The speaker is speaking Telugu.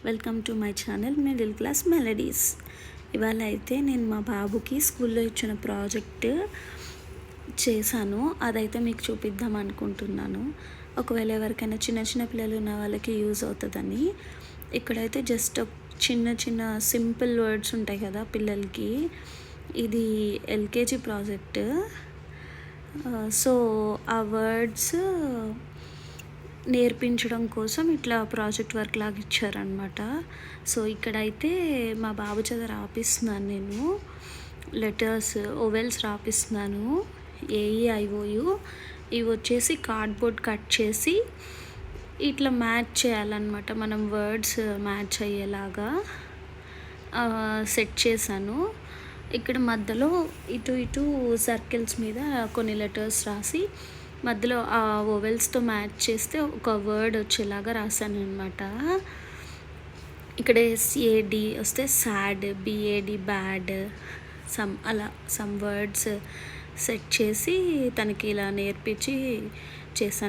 Welcome to my channel middle class melodies. ఇవాళ అయితే నేను మా బాబుకి స్కూల్లో ఇచ్చిన ప్రాజెక్ట్ చేశాను. అదైతే మీకు చూపిద్దాం అనుకుంటున్నాను. ఒకవేళ ఎవరికైనా చిన్న చిన్న పిల్లలు ఉన్న వాళ్ళకి యూజ్ అవుతుందని. ఇక్కడైతే జస్ట్ చిన్న చిన్న సింపుల్ వర్డ్స్ ఉంటాయి కదా పిల్లలకి. ఇది ఎల్కేజీ ప్రాజెక్ట్. సో ఆ వర్డ్స్ నేర్పించడం కోసం ఇట్లా ప్రాజెక్ట్ వర్క్ లాగా ఇచ్చారనమాట. సో ఇక్కడైతే మా బాబు చేత రాపిస్తున్నాను నేను. Letters vowels రాపిస్తున్నాను. ఏఈఐఓయు ఇవి వచ్చేసి కార్డ్బోర్డ్ కట్ చేసి ఇట్లా మ్యాచ్ చేయాలన్నమాట. మనం వర్డ్స్ మ్యాచ్ అయ్యేలాగా సెట్ చేశాను. ఇక్కడ మధ్యలో ఇటు ఇటు సర్కిల్స్ మీద కొన్ని లెటర్స్ రాసి మధ్యలో ఆ ఓవెల్స్తో మ్యాచ్ చేస్తే ఒక వర్డ్ వచ్చేలాగా రాశాను అనమాట. ఇక్కడ ఎస్ఏడి వస్తే sad, B A D bad, some words set చేసి తనకి ఇలా నేర్పించి చేశాను.